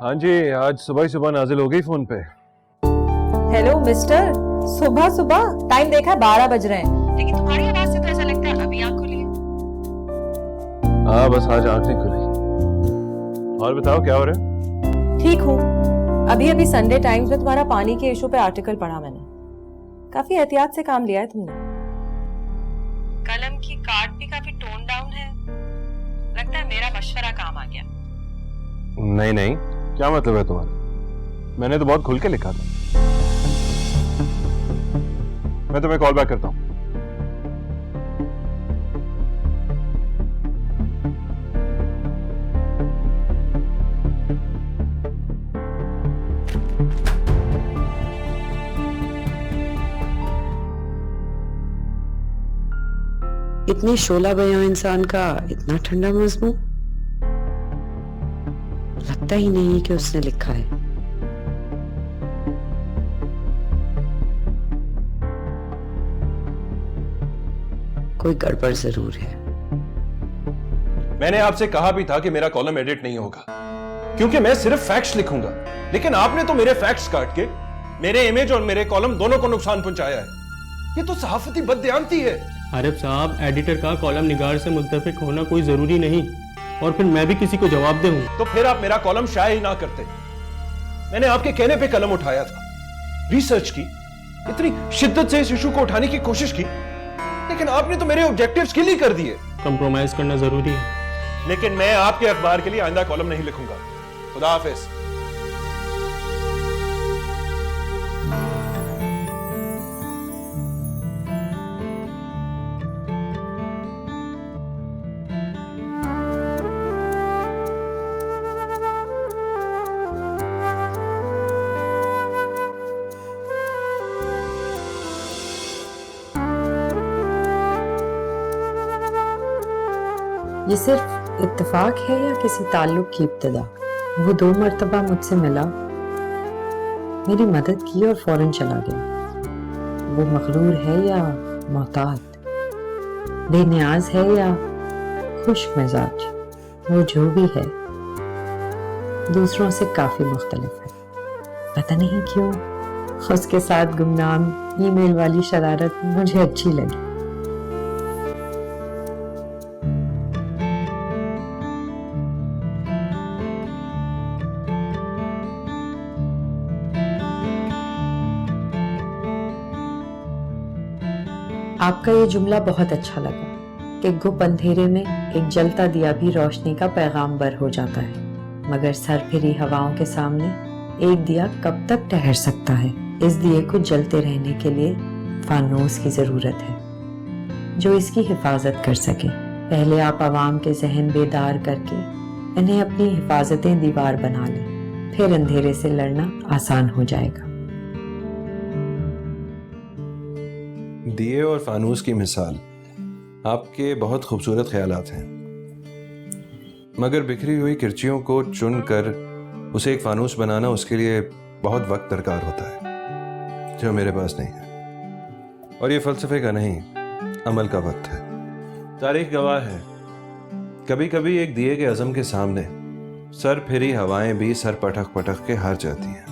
हाँ जी, आज सुबह ही सुबह नाजिल हो गई फोन पे। हेलो मिस्टर, सुबह सुबह टाइम देखा है 12 बज रहे हैं, लेकिन तुम्हारी आवाज से तो ऐसा लगता है अभी आंख खुली है। हाँ बस आज आंख नहीं खुली। और बताओ क्या हो रहा है? ठीक हूँ। अभी अभी संडे टाइम्स में तुम्हारा पानी के इशू पे आर्टिकल पढ़ा मैंने। काफी एहतियात से काम लिया है तुमने। कलम की काट भी काफी टोन डाउन है। लगता है मेरा मशवरा काम आ गया। नहीं नहीं, क्या मतलब है तुम्हारा? मैंने तो बहुत खुल के लिखा था। मैं तुम्हें कॉल बैक करता हूँ। इतने शोला बयां इंसान का इतना ठंडा मजमू लगता ही नहीं कि उसने लिखा है। कोई गड़बड़ जरूर है। मैंने आपसे कहा भी था कि मेरा कॉलम एडिट नहीं होगा, क्योंकि मैं सिर्फ फैक्ट्स लिखूंगा। लेकिन आपने तो मेरे फैक्ट्स काट के मेरे इमेज और मेरे कॉलम दोनों को नुकसान पहुंचाया है। ये तो सहाफती बददियानती है। आरिफ साहब, एडिटर का कॉलम निगार से मुत्तफिक होना कोई जरूरी नहीं, और फिर मैं भी किसी को जवाब दूं तो फिर आप मेरा कॉलम शाये ही ना करते। मैंने आपके कहने पे कलम उठाया था, रिसर्च की, इतनी शिद्दत से इस इशू को उठाने की कोशिश की, लेकिन आपने तो मेरे ऑब्जेक्टिव्स किल ही कर दिए। कंप्रोमाइज करना जरूरी है। लेकिन मैं आपके अखबार के लिए आइंदा कॉलम नहीं लिखूंगा। खुदा हाफिज। ये सिर्फ इत्तेफाक है या किसी ताल्लुक की इब्तिदा? वो 2 मर्तबा मुझसे मिला, मेरी मदद की और फौरन चला गया। वो मगरूर है या मोहतात, बेनियाज है या खुश मिजाज, वो जो भी है दूसरों से काफी मुख्तलिफ है। पता नहीं क्यों उसके साथ गुमनाम ईमेल वाली शरारत मुझे अच्छी लगी। आपका ये जुमला बहुत अच्छा लगा कि गुप अंधेरे में एक जलता दिया भी रोशनी का पैगाम बर हो जाता है, मगर सरफिरी हवाओं के सामने एक दिया कब तक ठहर सकता है? इस दिए को जलते रहने के लिए फानूस की जरूरत है जो इसकी हिफाजत कर सके। पहले आप आवाम के जहन बेदार करके इन्हें अपनी हिफाजतें दीवार बना लें, फिर अंधेरे से लड़ना आसान हो जाएगा। दिए और फानूस की मिसाल आपके बहुत खूबसूरत ख्यालात हैं, मगर बिखरी हुई किरचियों को चुनकर उसे एक फानूस बनाना, उसके लिए बहुत वक्त दरकार होता है जो मेरे पास नहीं है। और ये फलसफे का नहीं, अमल का वक्त है। तारीख गवाह है, कभी कभी एक दिए के अज़म के सामने सर फिरी हवाएं भी सर पटक पटक के हार जाती हैं।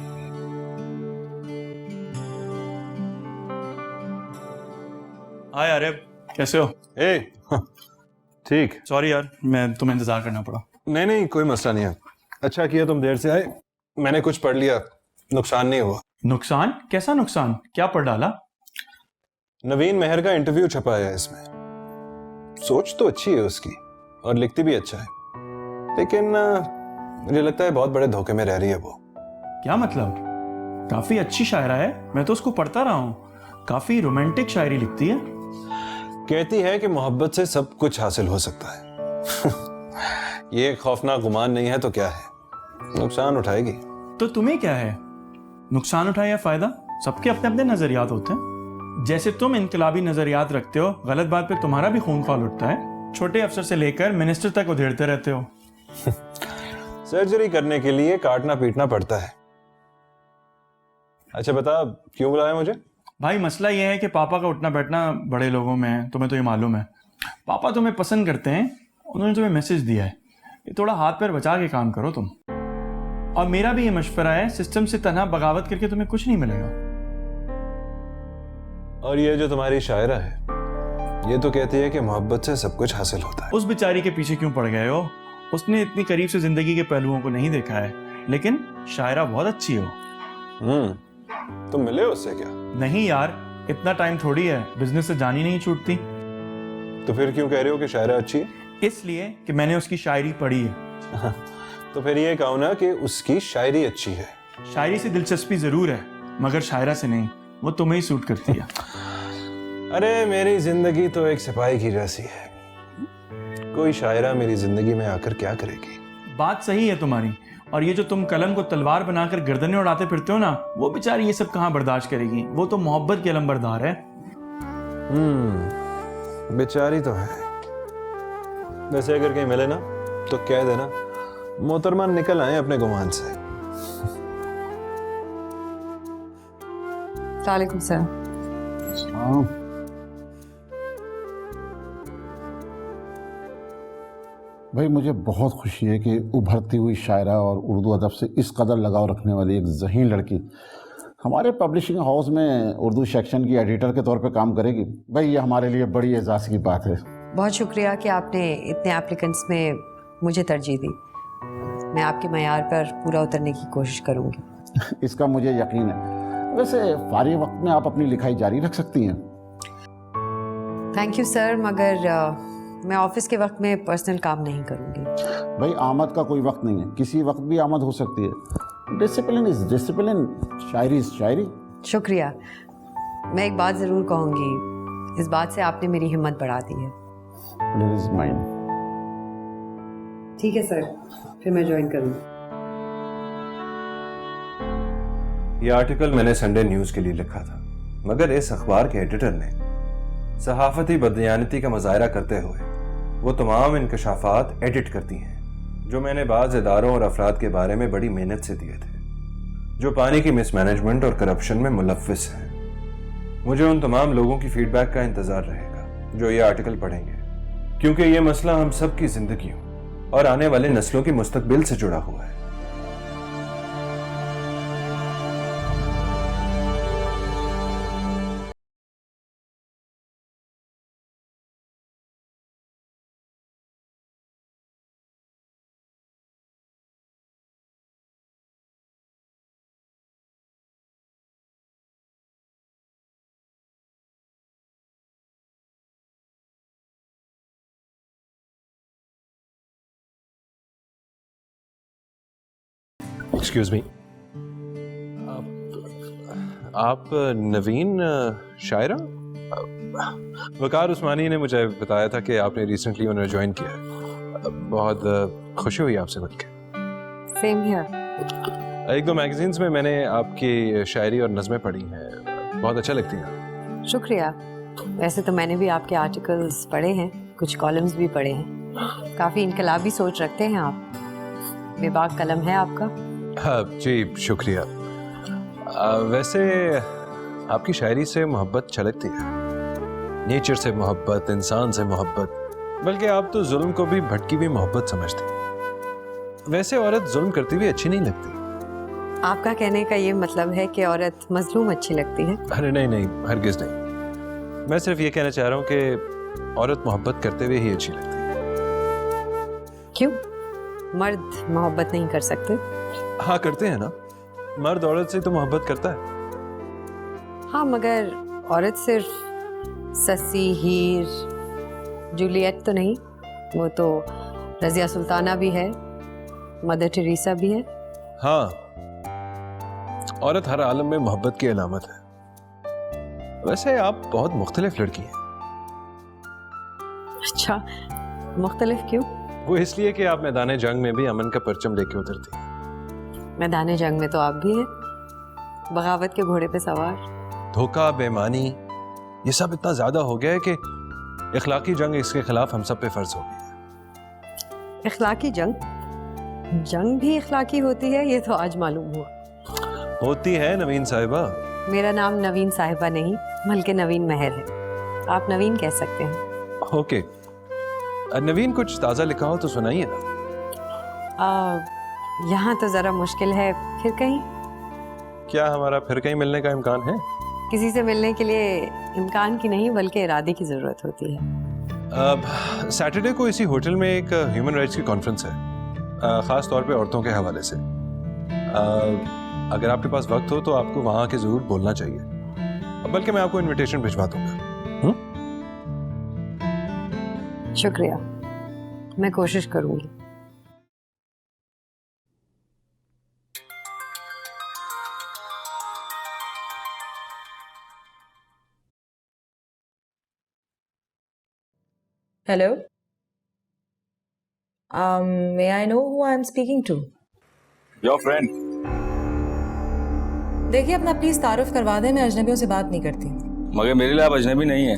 हाय आरिफ, कैसे हो? ठीक। सॉरी यार, मैं तुम्हें इंतजार करना पड़ा। नहीं नहीं, कोई मसला नहीं है। अच्छा किया तुम देर से आए, मैंने कुछ पढ़ लिया, नुकसान नहीं हुआ। नुकसान? कैसा नुकसान? क्या पढ़ डाला? नवीन मेहर का इंटरव्यू छपा है इसमें। सोच तो अच्छी है उसकी और लिखती भी अच्छा है, लेकिन मुझे लगता है बहुत बड़े धोखे में रह रही है वो। क्या मतलब? काफी अच्छी शायरा है, मैं तो उसको पढ़ता रहा हूँ। काफी रोमांटिक शायरी लिखती है। कहती है कि मोहब्बत से सब कुछ हासिल हो सकता है। ये खौफनाक गुमान नहीं है तो क्या है, नुकसान उठाएगी। तो तुम्हें क्या है, नुकसान उठाए या फायदा? सबके अपने अपने नजरियात होते हैं। जैसे तुम इनकलाबी नजरियात रखते हो, गलत बात पे तुम्हारा भी खून खौल उठता है। छोटे अफसर से लेकर मिनिस्टर तक उधेड़ते रहते हो। सर्जरी करने के लिए काटना पीटना पड़ता है। अच्छा बता, क्यों बुलाया मुझे? भाई मसला यह है कि पापा का उठना बैठना बड़े लोगों में है, तुम्हें तो ये मालूम है। पापा तुम्हें पसंद करते हैं, उन्होंने तुम्हें मैसेज दिया है। ये थोड़ा हाथ पैर बचा के काम करो तुम। और मेरा भी ये मशवरा है, सिस्टम से तन्हा बगावत करके तुम्हें कुछ नहीं मिलेगा। और ये जो तुम्हारी शायरा है, ये तो कहती है कि मोहब्बत से सब कुछ हासिल होता है। उस बेचारी के पीछे क्यों पड़ गए हो? उसने इतनी करीब से जिंदगी के पहलुओं को नहीं देखा है, लेकिन शायरा बहुत अच्छी हो। तुम मिले उससे क्या? नहीं यार, इतना टाइम थोड़ी है, बिजनेस से जानी नहीं छूटती। तो फिर क्यों कह रहे हो कि शायरा अच्छी है? इसलिए कि मैंने उसकी शायरी पढ़ी है। तो फिर ये कहो ना कि उसकी शायरी अच्छी है। शायरी से दिलचस्पी जरूर है, मगर शायरा से नहीं। वो तुम्हें ही सूट करती है। अरे मेरी जिंदगी तो एक सिपाही की जैसी है, कोई शायरा मेरी जिंदगी में आकर क्या करेगी? बात सही है तुम्हारी, और ये जो तुम कलम को तलवार बनाकर गर्दनें उड़ाते फिरते हो ना, वो बेचारी ये सब कहाँ बर्दाश्त करेगी। वो तो मोहब्बत की अलमबरदार है। बेचारी तो है। वैसे अगर कहीं मिले ना तो कह देना मोहतरमा निकल आए अपने गुमान से। वालेकुम सलाम। भाई मुझे बहुत खुशी है कि उभरती हुई शायरा और उर्दू अदब से इस कदर लगाव रखने वाली एक ज़हीन लड़की हमारे पब्लिशिंग हाउस में उर्दू सेक्शन की एडिटर के तौर पे काम करेगी। भाई ये हमारे लिए बड़ी एजाज़ की बात है। बहुत शुक्रिया कि आपने इतने एप्लीकेंट्स में मुझे तरजीह दी। मैं आपके मयार पर पूरा उतरने की कोशिश करूँगी। इसका मुझे यकीन है। वैसे फारिग वक्त में आप अपनी लिखाई जारी रख सकती हैं। थैंक यू सर, मगर मैं ऑफिस के वक्त में पर्सनल काम नहीं करूँगी। भाई आमद का कोई वक्त नहीं है, किसी वक्त भी आमद हो सकती है। डिसिप्लिन इज डिसिप्लिन, शायरी इज शायरी। शुक्रिया। मैं एक बात ज़रूर कहूँगी, इस बात से आपने मेरी हिम्मत बढ़ा दी है। It is mine. ठीक है सर, फिर मैं ज्वाइन करूँ। ये आर्टिकल मैंने संडे न्यूज़ के लिए लिखा था, मगर इस अखबार के एडिटर ने सहाफती बदयानती का मुजाहरा करते हुए वो तमाम इंकशाफात एडिट करती हैं जो मैंने बाज़ इदारों और अफराद के बारे में बड़ी मेहनत से दिए थे, जो पानी की मिसमैनेजमेंट और करप्शन में मुलव्विस हैं। मुझे उन तमाम लोगों की फीडबैक का इंतज़ार रहेगा जो ये आर्टिकल पढ़ेंगे, क्योंकि ये मसला हम सब की जिंदगियों और आने वाले नस्लों की मुस्तकबिल से जुड़ा हुआ है। एक्सक्यूज मी, आप नवीन शायरा? वकार उस्मानी ने मुझे बताया था कि आपने रिसेंटली उन्हें ज्वाइन किया है। बहुत खुशी हुई आपसे मिलकर। Same here. एक दो मैगजीन्स में मैंने आपकी शायरी और नज़में पढ़ी हैं, बहुत अच्छा लगती हैं। शुक्रिया। वैसे तो मैंने भी आपके आर्टिकल्स पढ़े हैं, कुछ कॉलम्स भी पढ़े हैं। काफ़ी इनकलाबी सोच रखते हैं आप। बेबाक कलम है आपका। हाँ जी, शुक्रिया। वैसे आपकी शायरी से मोहब्बत छलकती है, नेचर से मोहब्बत, इंसान से मोहब्बत, बल्कि आप तो जुल्म को भी भटकी हुई मोहब्बत समझते। वैसे औरत जुल्म करती हुई अच्छी नहीं लगती। आपका कहने का ये मतलब है कि औरत मजलूम अच्छी लगती है? अरे नहीं नहीं, हरगिज नहीं। मैं सिर्फ ये कहना चाह रहा हूँ कि औरत मोहब्बत करते हुए ही अच्छी लगती है। क्यों? मर्द मोहब्बत नहीं कर सकते? हाँ करते हैं ना, मर्द औरत से तो मोहब्बत करता है। हाँ, मगर औरत सिर्फ ससी, हीर, जूलियट तो नहीं। वो तो रज़िया सुल्ताना भी है, मदर टेरेसा भी है। हाँ, औरत हर आलम में मोहब्बत की अलामत है। वैसे आप बहुत मुख्तलिफ लड़की हैं। अच्छा, मुख्तलिफ क्यों? वो इसलिए कि आप मैदान जंग में भी अमन का परचम लेके उतरती हैं। मैदान जंग में तो आप भी हैं, बगावत के घोड़े पे सवार। धोखा, बेईमानी, ये सब इतना ज्यादा हो गया है कि इखलाकी जंग इसके खिलाफ हम सब पे फर्ज हो गई है। इखलाकी जंग? जंग भी इखलाकी होती है, ये तो आज मालूम हुआ। होती है नवीन साहिबा। मेरा नाम नवीन साहिबा नहीं बल्कि नवीन महर है। आप नवीन कह सकते हैं। ओके, नवीन कुछ ताज़ा लिखा हो तो सुनाइए ना। यहाँ तो जरा मुश्किल है, फिर कहीं? क्या हमारा फिर कहीं मिलने का इम्कान है? किसी से मिलने के लिए इम्कान की नहीं बल्कि इरादे की जरूरत होती है। सैटरडे को इसी होटल में एक ह्यूमन राइट्स की कॉन्फ्रेंस है, ख़ास तौर पे औरतों के हवाले से। अगर आपके पास वक्त हो तो आपको वहाँ आके ज़रूर बोलना चाहिए, बल्कि मैं आपको इनविटेशन भिजवा दूंगा। शुक्रिया, मैं कोशिश करूंगी। Hello. May I know who I'm speaking to? Your friend. देखिए, अपना प्लीज तारुफ करवा दें, मैं अजनबियों से बात नहीं करती। मगर मेरे लिए आप अजनबी नहीं है।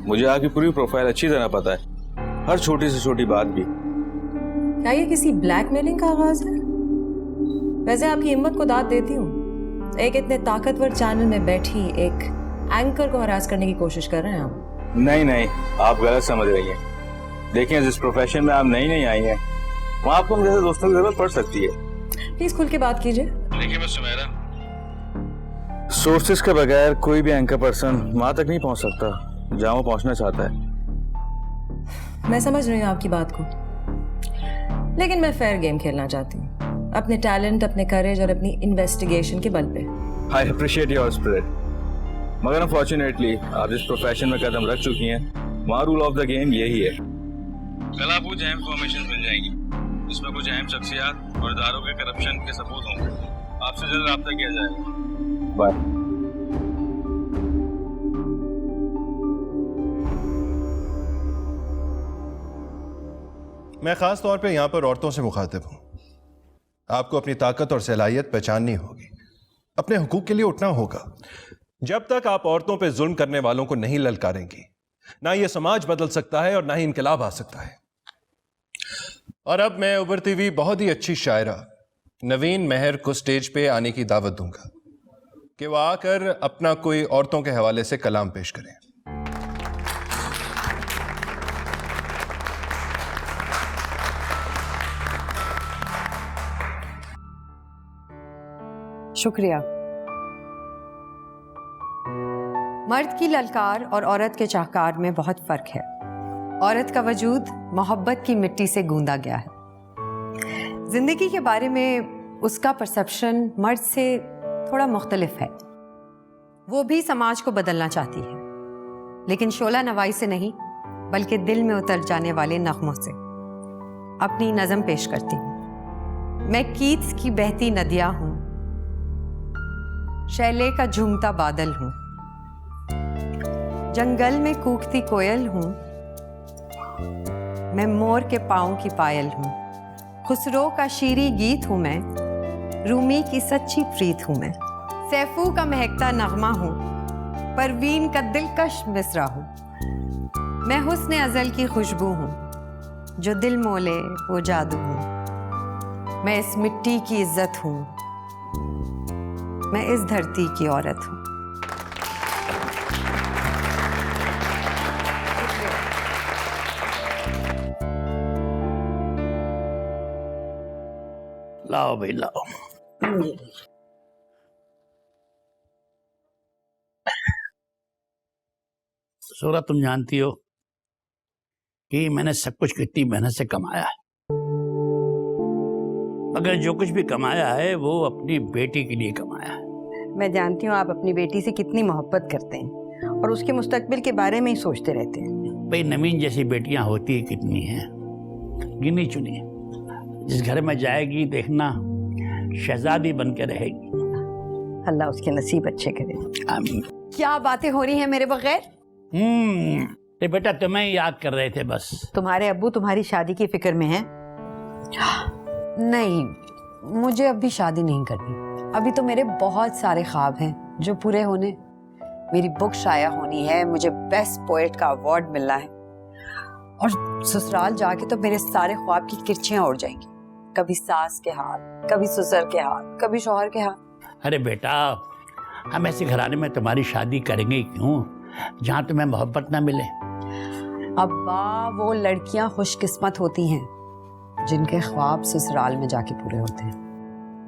मुझे आपकी पूरी प्रोफाइल अच्छी तरह पता है, हर छोटी से छोटी बात भी। क्या ये किसी ब्लैकमेलिंग का आगाज है? वैसे आपकी हिम्मत को दाद देती हूँ, एक इतने ताकतवर चैनल में बैठी एक एंकर को हरास करने की कोशिश कर रहे हैं आप। नहीं नहीं, आप गलत समझ रही हैं। देखिए, जिस प्रोफेशन में आप नई आई हैं, वहाँ आपको हम जैसे दोस्तों की जरूरत पड़ सकती है। प्लीज खुल के बात कीजिए। देखिए मिस सुमेरा, सोर्सेस के बगैर कोई भी एंकर पर्सन वहाँ तक नहीं पहुँच सकता जहाँ वो पहुँचना चाहता है। मैं समझ रही हूँ आपकी बात को, लेकिन मैं फेयर गेम खेलना चाहती हूँ, अपने टैलेंट, अपने करेज और अपनी इन्वेस्टिगेशन के बल पे। आई अप्रिशिएट योर स्पिरिट, मगर अनफॉर्चुनेटली आप जिस प्रोफेशन में कदम रख चुकी हैं, वहाँ रूल ऑफ द गेम यही है। कल आपको कुछ अहम इन्फॉर्मेशन मिल जाएगी, जिसमें कुछ अहम शख्सियात और इदारों के करप्शन के सबूत होंगे। आपसे जल्द रब्ता किया जाएगा। बाय। मैं ख़ास तौर पे यहाँ पर औरतों से मुखातिब हूँ। आपको अपनी ताकत और सलाहियत पहचाननी होगी, अपने हुकूक के लिए उठना होगा। जब तक आप औरतों पे जुल्म करने वालों को नहीं ललकारेंगी, ना ये समाज बदल सकता है और ना ही इनकलाब आ सकता है। और अब मैं उभरती हुई बहुत ही अच्छी शायरा नवीन मेहर को स्टेज पे आने की दावत दूंगा कि वो आकर अपना कोई औरतों के हवाले से कलाम पेश करें। शुक्रिया। मर्द की ललकार और औरत के चाहकार में बहुत फर्क है। औरत का वजूद मोहब्बत की मिट्टी से गूंदा गया है। जिंदगी के बारे में उसका परसेप्शन मर्द से थोड़ा मुख्तलिफ है। वो भी समाज को बदलना चाहती है, लेकिन शोला नवाई से नहीं, बल्कि दिल में उतर जाने वाले नगमों से। अपनी नज़म पेश करती हूँ। मैं कीट्स की बहती नदियाँ हूँ, शैले का झूमता बादल हूँ, जंगल में कूकती कोयल हूँ, मैं मोर के पाँव की पायल हूँ, खुसरो का शीरी गीत हूँ मैं, रूमी की सच्ची प्रीत हूँ मैं, सैफू का महकता नगमा हूँ, परवीन का दिलकश मिसरा हूँ, मैं हुस्न अजल की खुशबू हूँ, जो दिल मोले वो जादू हूँ, मैं इस मिट्टी की इज्जत हूँ, मैं इस धरती की औरत हूँ। लाओ भाई लाओ। सूरत, तुम जानती हो कि मैंने सब कुछ कितनी मेहनत से कमाया है, मगर जो कुछ भी कमाया है वो अपनी बेटी के लिए कमाया है। मैं जानती हूँ आप अपनी बेटी से कितनी मोहब्बत करते हैं और उसके मुस्तकबिल के बारे में ही सोचते रहते हैं। भाई, नवीन जैसी बेटियां होती है कितनी हैं, गिनी चुनी। जिस घर में जाएगी देखना शहजादी बन के रहेगी। अल्लाह उसके नसीब अच्छे करे। आमीन। क्या बातें हो रही हैं मेरे बगैर? तो बेटा तुम्हें याद कर रहे थे बस। तुम्हारे अब्बू तुम्हारी शादी की फिक्र में हैं? नहीं, मुझे अभी शादी नहीं करनी। अभी तो मेरे बहुत सारे ख्वाब हैं जो पूरे होने। मेरी बुक शाया होनी है, मुझे बेस्ट पोएट का अवार्ड मिलना है, और ससुराल जाके तो मेरे सारे ख्वाब की किरचियां उड़ जाएंगी। कभी सास के हाथ, कभी ससुर के हाथ, कभी शौहर के हाथ। अरे बेटा, हम ऐसे घराने में तुम्हारी शादी करेंगे क्यों जहाँ तुम्हें मोहब्बत ना मिले। अब्बा, वो लड़कियां खुशकिस्मत होती हैं जिनके ख्वाब ससुराल में जाके पूरे होते हैं।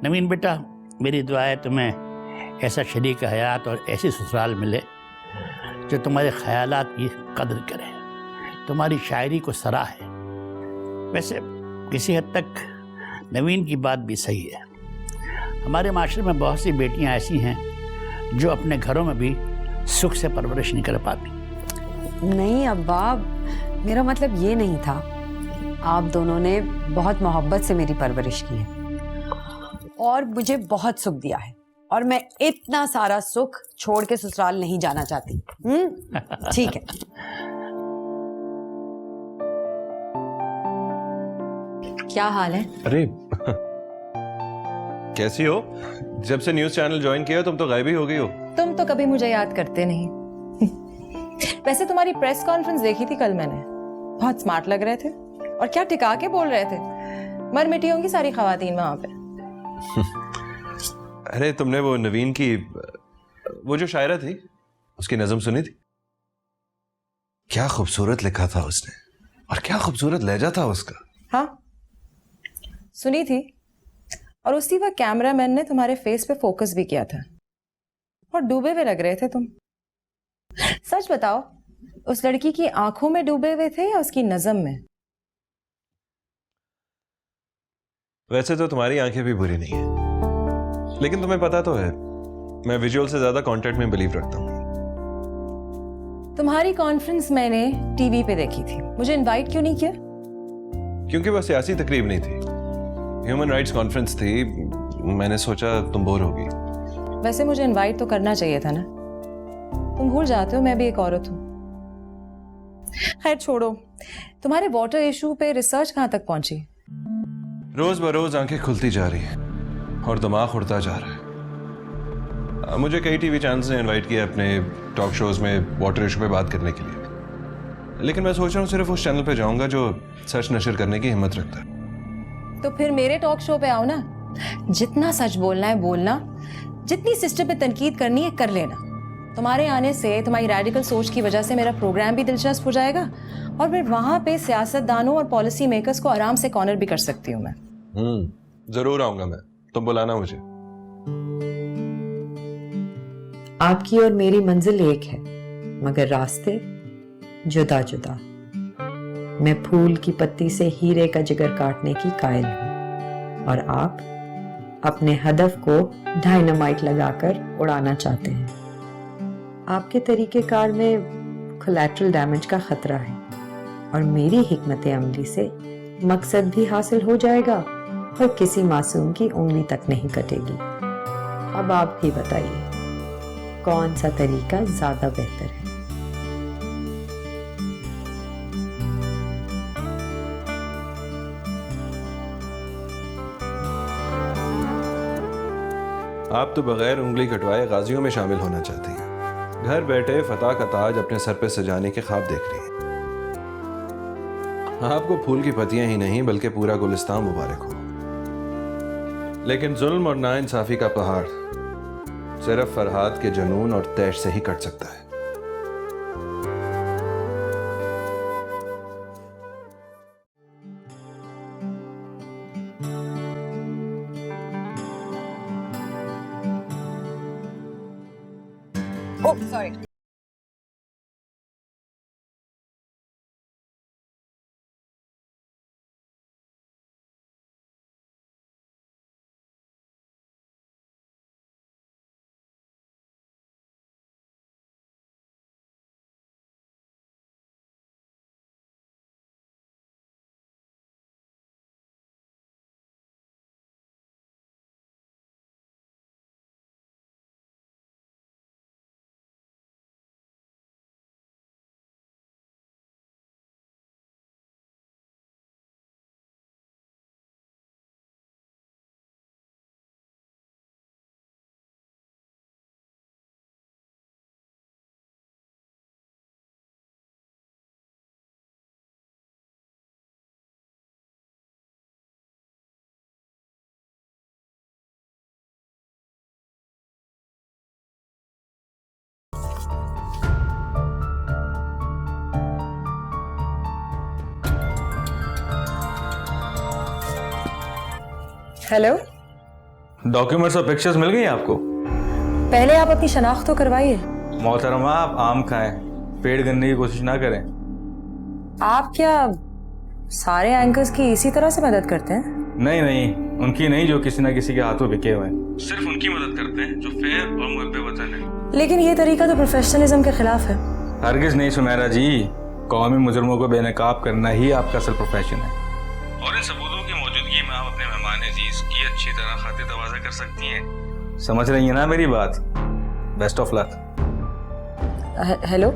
नवीन बेटा, मेरी दुआ है तुम्हें ऐसा शरीक हयात और ऐसी ससुराल मिले जो तुम्हारे ख्यालात की कदर करे, तुम्हारी शायरी को सराहे। वैसे किसी हद तक नवीन की बात भी सही है। हमारे माशरे में बहुत सी बेटियां ऐसी हैं जो अपने घरों में भी सुख से परवरिश नहीं कर पाती। नहीं अब्बा, मेरा मतलब ये नहीं था। आप दोनों ने बहुत मोहब्बत से मेरी परवरिश की है और मुझे बहुत सुख दिया है, और मैं इतना सारा सुख छोड़ के ससुराल नहीं जाना चाहती। ठीक है। क्या हाल है? अरे कैसी हो? जब से न्यूज चैनल ज्वाइन किया तुम तो गायब ही हो गई हो। तुम तो कभी मुझे याद करते नहीं। वैसे तुम्हारी प्रेस कॉन्फ्रेंस देखी थी कल मैंने, बहुत स्मार्ट लग रहे थे और क्या टिका के बोल रहे थे। मर मिटी होंगी सारी खवातीन वहां पे। अरे तुमने वो नवीन की वो जो शायरा थी उसकी नज़म सुनी थी? क्या खूबसूरत लिखा था उसने, और क्या खूबसूरत लहजा था उसका। हाँ सुनी थी, और उसी वक्त कैमरामैन ने तुम्हारे फेस पे फोकस भी किया था और डूबे हुए लग रहे थे तुम। सच बताओ, उस लड़की की आंखों में डूबे हुए थे या उसकी नज़म में? वैसे तो तुम्हारी आंखें भी बुरी नहीं है, लेकिन तुम्हें पता तो है मैं विजुअल से ज्यादा कंटेंट में बिलीव रखता हूँ। तुम्हारी कॉन्फ्रेंस मैंने टीवी पे देखी थी, मुझे इनवाइट क्यों नहीं किया? क्योंकि वह सियासी तकरीब नहीं थी, ह्यूमन राइट्स कॉन्फ्रेंस थी। मैंने सोचा तुम बोर होगी। वैसे मुझे इनवाइट तो करना चाहिए था ना। तुम भूल जाते हो मैं भी एक औरत हूँ। खैर छोड़ो, तुम्हारे वाटर इशू पे रिसर्च कहाँ तक पहुंची? रोज बरोज आंखें खुलती जा रही है और दिमाग उड़ता जा रहा है। मुझे कई टीवी चैनल्स ने इनवाइट किया अपने टॉक शोज में वाटर इशू पे बात करने के लिए, लेकिन मैं सोच रहा हूँ सिर्फ उस चैनल पे जाऊंगा जो सच नशर करने की हिम्मत रखता है। तो फिर मेरे टॉक शो पे आओ ना। जितना सच बोलना है बोलना, जितनी सिस्टम पे तनकीद करनी है कर लेना। तुम्हारे आने से, तुम्हारी रेडिकल सोच की वजह से मेरा प्रोग्राम भी दिलचस्प हो जाएगा, और फिर वहां पे सियासतदानों और पॉलिसी मेकर्स को आराम से कॉर्नर भी कर सकती हूँ मैं। जरूर आऊंगा मैं, तुम बुलाना मुझे। आपकी और मेरी मंजिल एक है, मगर रास्ते जुदा जुदा। मैं फूल की पत्ती से हीरे का जिगर काटने की कायल हूं, और आप अपने हदफ को डायनामाइट लगाकर उड़ाना चाहते हैं। आपके तरीकेकार में कोलैटरल डैमेज का खतरा है, और मेरी हिकमत अमली से मकसद भी हासिल हो जाएगा और किसी मासूम की उंगली तक नहीं कटेगी। अब आप ही बताइए, कौन सा तरीका ज्यादा बेहतर है? आप तो बगैर उंगली कटवाए गाजियों में शामिल होना चाहती हैं। घर बैठे फतह का ताज अपने सर पे सजाने के ख्वाब देख रही हैं। आपको फूल की पत्तियां ही नहीं बल्कि पूरा गुलिस्तान मुबारक हो। लेकिन जुल्म और नाइंसाफी का पहाड़ सिर्फ फरहाद के जुनून और तैश से ही कट सकता है। Oh, sorry. हेलो, डॉक्यूमेंट्स और पिक्चर्स मिल गई आपको? पहले आप अपनी शनाख्त तो करवाइए। मोहतरमा, आप आम खाएं, पेड़ गनने की कोशिश ना करें। आप क्या सारे एंकर्स की इसी तरह से मदद करते हैं? नहीं नहीं, उनकी नहीं जो किसी ना किसी के हाथों बिके हुए हैं। सिर्फ उनकी मदद करते हैं जो फेयर और मुहब्बे वतन है। लेकिन ये तरीका तो प्रोफेशनलिज्म के खिलाफ है। हरगिज नहीं सुमेरा जी, कौमी मुजरमों को बेनकाब करना ही आपका असल प्रोफेशन है। और इन सबूतों की मौजूदगी में आप अपने मेहमान अजीज की अच्छी तरह खातिर तवाज़ा कर सकती हैं। समझ रही हैं ना मेरी बात? Best of luck. हेलो,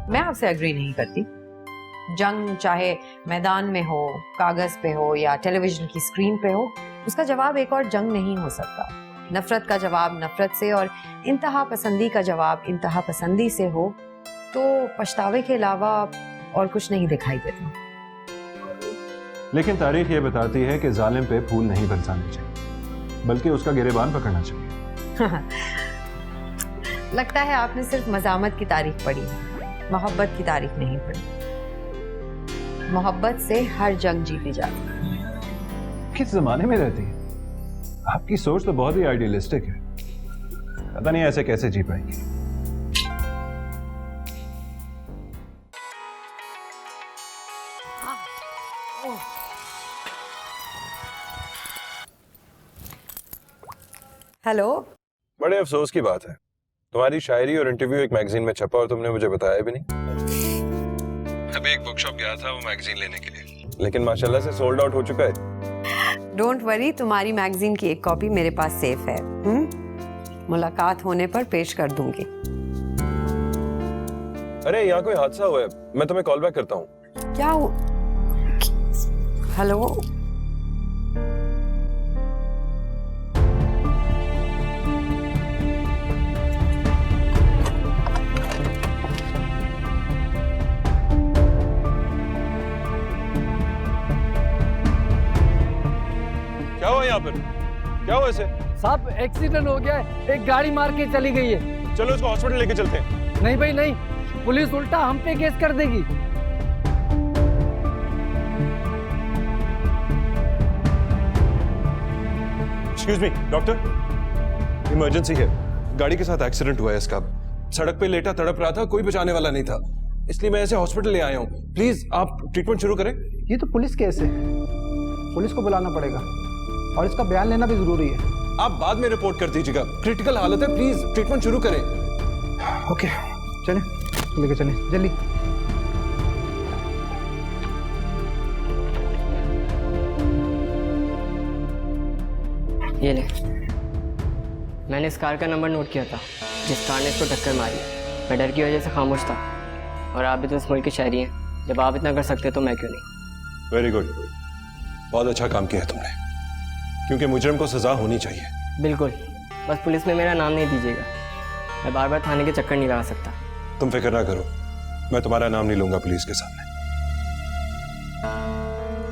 मैं आपसे एग्री नहीं करती। जंग चाहे मैदान में हो, कागज पे हो या टेलीविजन की स्क्रीन पे हो, उसका जवाब एक और जंग नहीं हो सकता। नफरत का जवाब नफरत से और इंतहा पसंदी का जवाब इंतहा पसंदी से हो तो पछतावे के अलावा और कुछ नहीं दिखाई देता। लेकिन तारीख ये बताती है कि जालिम पे फूल नहीं बरसाने चाहिए, बल्कि उसका गिरेबान पकड़ना चाहिए। लगता है आपने सिर्फ मजामत की तारीख पढ़ी है, मोहब्बत की तारीख नहीं पढ़ी। मोहब्बत से हर जंग जीती जाती है। किस जमाने में रहती है? आपकी सोच तो बहुत ही आइडियलिस्टिक है। पता नहीं ऐसे कैसे जी पाएंगी। हेलो, बड़े अफसोस की बात है, तुम्हारी शायरी और इंटरव्यू एक मैगजीन में छपा और तुमने मुझे बताया भी नहीं। अभी एक बुक शॉप गया था वो मैगजीन लेने के लिए, लेकिन माशाल्लाह से सोल्ड आउट हो चुका है। डोंट वरी, तुम्हारी मैगजीन की एक कॉपी मेरे पास सेफ है। मुलाकात होने पर पेश कर दूंगी। अरे यहाँ कोई हादसा हुआ है, मैं तुम्हें कॉल बैक करता हूँ। क्या हो? हेलो, क्या हुआ यहाँ पर? क्या हुआ इसे? साहब एक्सीडेंट हो गया है, एक गाड़ी मार के चली गई है। चलो इसको हॉस्पिटल लेके चलते हैं। नहीं भाई नहीं, पुलिस उल्टा हम पे केस कर देगी। एक्सक्यूज मी डॉक्टर, इमरजेंसी है। गाड़ी के साथ एक्सीडेंट हुआ है इसका। सड़क पे लेटा तड़प रहा था, कोई बचाने वाला नहीं था, इसलिए मैं ऐसे हॉस्पिटल ले आया हूँ। प्लीज आप ट्रीटमेंट शुरू करें। ये तो पुलिस केस है, पुलिस को बुलाना पड़ेगा और इसका बयान लेना भी जरूरी है। आप बाद में रिपोर्ट कर दीजिएगा, क्रिटिकल हालत है, प्लीज ट्रीटमेंट शुरू करें। ओके चलें, लेके चलें जल्दी। ये ले, मैंने इस कार का नंबर नोट किया था जिस कार ने इसको टक्कर मारी। मैं डर की वजह से खामोश था, और आप भी तो इस मुल्क के शहरी हैं, जब आप इतना कर सकते तो मैं क्यों नहीं। वेरी गुड, बहुत अच्छा काम किया है तुमने, क्योंकि मुजरिम को सजा होनी चाहिए। बिल्कुल, बस पुलिस में मेरा नाम नहीं दीजिएगा, मैं बार बार थाने के चक्कर नहीं लगा सकता। तुम फिक्र ना करो, मैं तुम्हारा नाम नहीं लूंगा पुलिस के सामने।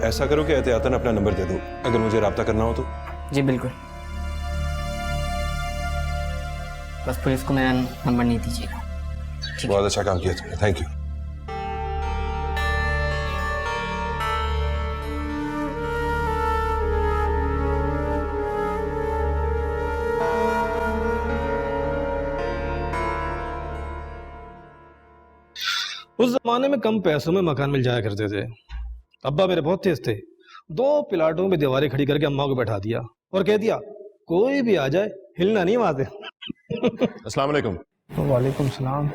ऐसा करो कि एहतियातन अपना नंबर दे दो अगर मुझे राब्ता करना हो तो। जी बिल्कुल, बस पुलिस को मेरा नंबर नहीं दीजिएगा। बहुत अच्छा काम किया तुमने, थैंक यू। उस जमाने में कम पैसों में मकान मिल जाया करते थे। अब्बा मेरे बहुत तेज थे, 2 प्लाटों में दीवारें खड़ी करके अम्मा को बैठा दिया और कह दिया कोई भी आ जाए हिलना नहीं वहां से। अस्सलाम वालेकुम। वालेकुम सलाम।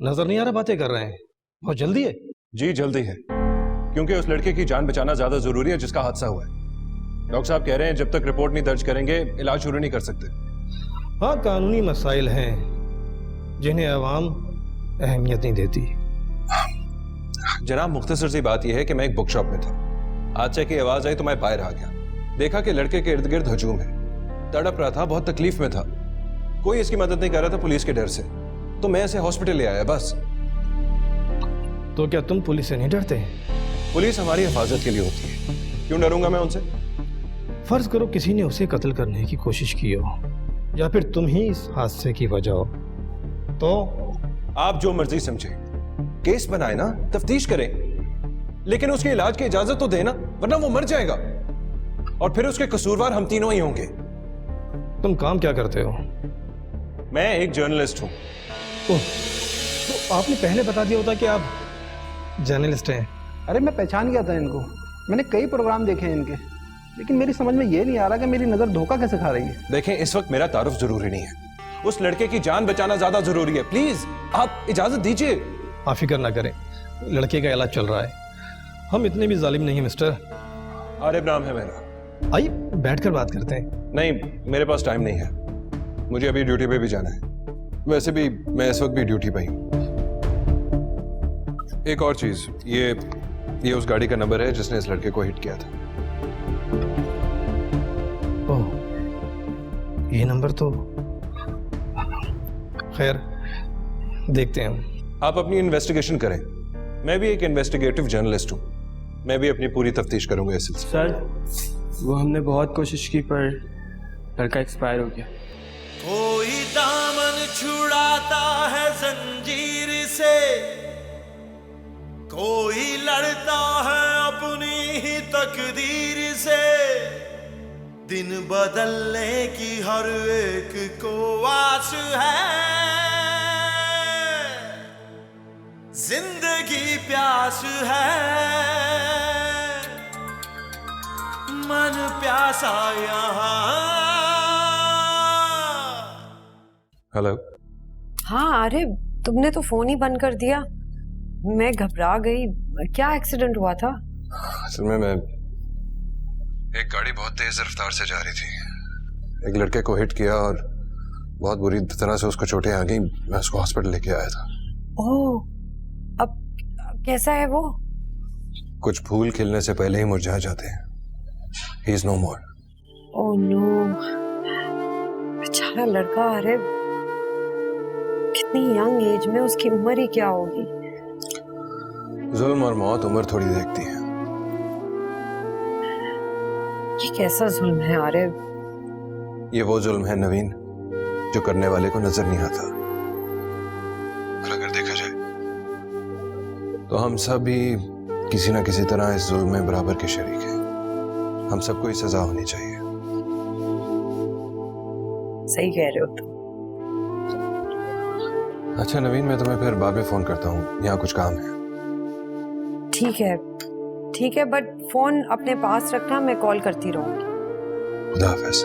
नजर नहीं आ रहा बातें कर रहे हैं, बहुत जल्दी है। जी जल्दी है, क्योंकि उस लड़के की जान बचाना ज्यादा जरूरी है जिसका हादसा हुआ है। डॉक्टर साहब कह रहे हैं जब तक रिपोर्ट नहीं दर्ज करेंगे इलाज शुरू नहीं कर सकते। हाँ, कानूनी मसाइल हैं जिन्हें अवाम अहमियत नहीं देती। जनाब, मुख्तसर सी बात यह है कि मैं एक बुक शॉप में था, हादसे की आवाज आई तो मैं बाहर आ गया। देखा कि लड़के के इर्द गिर्द हजूम है, तड़प रहा था, बहुत तकलीफ में था, कोई इसकी मदद नहीं कर रहा था पुलिस के डर से, तो मैं इसे हॉस्पिटल ले आया बस। तो क्या तुम पुलिस से नहीं डरते? पुलिस हमारी हिफाजत के लिए होती है, क्यों डरूंगा मैं उनसे? फर्ज करो किसी ने उसे कत्ल करने की कोशिश की हो, या फिर तुम ही इस हादसे की वजह हो, तो आप जो मर्जी समझे, केस बनाए ना, तफ्तीश करें, लेकिन उसके इलाज की इजाजत तो देना, वरना वो मर जाएगा और फिर उसके कसूरवार हम तीनों ही होंगे। तुम काम क्या करते हो? मैं एक जर्नलिस्ट हूं। तो आपने पहले बता दिया होता कि आप जर्नलिस्ट हैं। अरे मैं पहचान गया था इनको, मैंने कई प्रोग्राम देखे हैं इनके, लेकिन मेरी समझ में ये नहीं आ रहा कि मेरी नजर धोखा कैसे खा रही है। देखें, इस वक्त मेरा तारुफ जरूरी नहीं है, उस लड़के की जान बचाना ज्यादा जरूरी है। प्लीज आप इजाजत दीजिए। आप फिक्र ना करें, लड़के का इलाज चल रहा है, हम इतने भी जालिम नहीं है मिस्टर। आरिफ नाम है मेरा। आइए बैठकर बात करते हैं। नहीं, मेरे पास टाइम नहीं है, मुझे अभी ड्यूटी पे भी जाना है। वैसे भी मैं इस वक्त भी ड्यूटी पे हूं। एक और चीज, ये उस गाड़ी का नंबर है जिसने इस लड़के को हिट किया था। ओह, ये नंबर तो खैर देखते हैं हम। आप अपनी इन्वेस्टिगेशन करें, मैं भी एक इन्वेस्टिगेटिव जर्नलिस्ट हूं, मैं भी अपनी पूरी तफ्तीश करूंगा इस सिलसिले। सर वो हमने बहुत कोशिश की पर लड़का एक्सपायर हो गया। कोई दामन छुड़ाता है जंजीर से, कोई लड़ता है अपनी ही तकदीर से, दिन बदलने की हर एक को आस है, जिंदगी प्यास है, मन प्यासा यहाँ। हेलो। हाँ आरिफ, तुमने तो फोन ही बंद कर दिया, मैं घबरा गई। क्या एक्सीडेंट हुआ था? असल में मैं एक गाड़ी बहुत तेज रफ्तार से जा रही थी, एक लड़के को हिट किया और बहुत बुरी तरह से उसको चोटें आ गई। मैं उसको हॉस्पिटल लेके आया था। ओह, अब कैसा है वो? कुछ फूल खिलने से पहले ही मुरझा जाते हैं। He is no more. Oh no, बेचारा लड़का। अरे कितनी यंग एज में, उसकी उम्र ही क्या होगी। जुल्म और मौत उम्र थोड़ी देखती है। ये कैसा जुल्म है आरिफ? ये वो जुल्म है नवीन जो करने वाले को नजर नहीं आता। और अगर देखा जाए तो हम सब भी किसी ना किसी तरह इस जुल्म में बराबर के शरीक हैं। हम सबको ही सजा होनी चाहिए। सही कह रहे हो तुम। अच्छा नवीन, मैं तुम्हें फिर बाद में फोन करता हूँ, यहाँ कुछ काम है। ठीक है, बट फोन अपने पास रखना, मैं कॉल करती रहूंगी। खुदा हाफिज।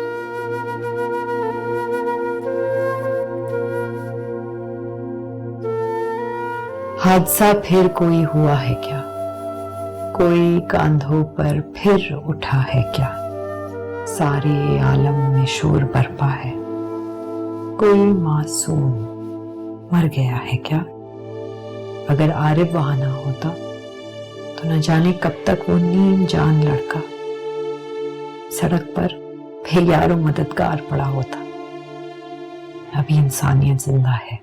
हादसा फिर कोई हुआ है क्या? कोई कांधों पर फिर उठा है क्या? सारे आलम में शोर बरपा है। कोई मासूम मर गया है क्या? अगर आरिफ वहां ना होता तो न जाने कब तक वो नीम जान लड़का सड़क पर बेयार और मददगार पड़ा होता। अभी इंसानियत जिंदा है।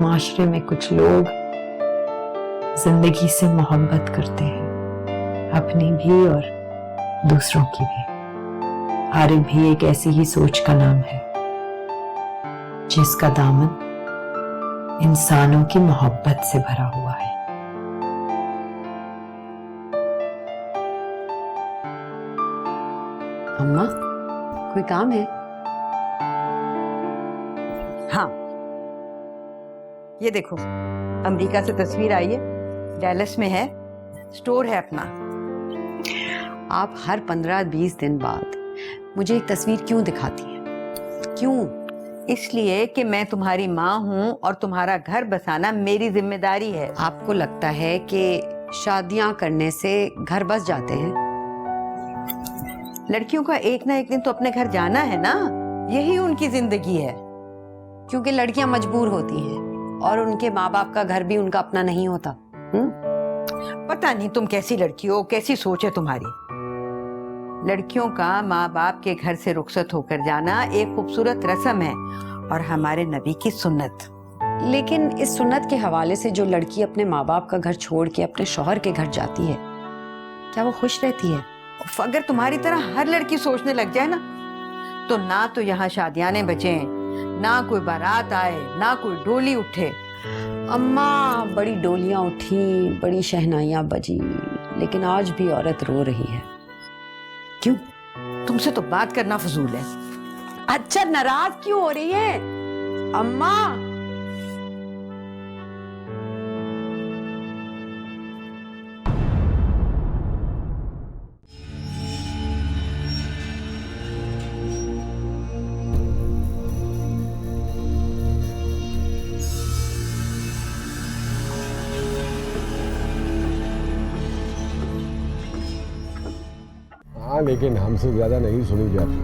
माशरे में कुछ लोग जिंदगी से मोहब्बत करते हैं, अपनी भी और दूसरों की भी। आरिफ भी एक ऐसी ही सोच का नाम है जिसका दामन इंसानों की मोहब्बत से भरा हुआ है। अम्मा, कोई काम है? हाँ, ये देखो, अमेरिका से तस्वीर आई है, डैलस में है, स्टोर है अपना। आप हर 15-20 दिन बाद मुझे एक तस्वीर क्यों दिखाती हैं? क्यों? इसलिए कि मैं तुम्हारी माँ हूँ और तुम्हारा घर बसाना मेरी जिम्मेदारी है। आपको लगता है कि शादियां करने से घर बस जाते हैं? लड़कियों का एक ना एक दिन तो अपने घर जाना है ना, यही उनकी जिंदगी है। क्योंकि लड़कियां मजबूर होती हैं और उनके माँ बाप का घर भी उनका अपना नहीं होता। पता नहीं तुम कैसी लड़की हो, कैसी सोच है तुम्हारी। लड़कियों का माँ बाप के घर से रुखसत होकर जाना एक खूबसूरत रस्म है और हमारे नबी की सुन्नत। लेकिन इस सुन्नत के हवाले से जो लड़की अपने माँ बाप का घर छोड़ के अपने शौहर के घर जाती है, क्या वो खुश रहती है? अगर तुम्हारी तरह हर लड़की सोचने लग जाए ना तो यहाँ शादियाने बचे, ना कोई बारात आए, ना कोई डोली उठे। अम्मा, बड़ी डोलियां उठी, बड़ी शहनाइयां बजी, लेकिन आज भी औरत रो रही है। क्यों? तुमसे तो बात करना फजूल है। अच्छा, नाराज क्यों हो रही है अम्मा? हाँ, लेकिन हमसे ज्यादा नहीं सुनी जाती,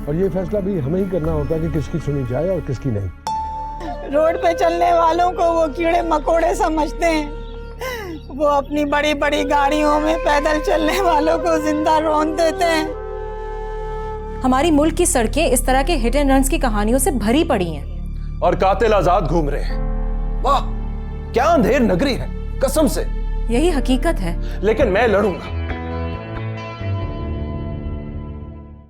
और ये फैसला भी हमें ही करना होता है कि किसकी सुनी जाए और किसकी नहीं। रोड पे चलने वालों को वो कीड़े मकोड़े समझते हैं। वो अपनी बड़ी बड़ी गाड़ियों में पैदल चलने वालों को जिंदा रौंद देते हैं। हमारी मुल्क की सड़कें इस तरह के हिट एंड रन्स की कहानियों से भरी पड़ी हैं। और कातिल आजाद घूम रहे हैं। वाह, क्या अंधेर नगरी है, कसम से। यही हकीकत है। लेकिन मैं लड़ूंगा,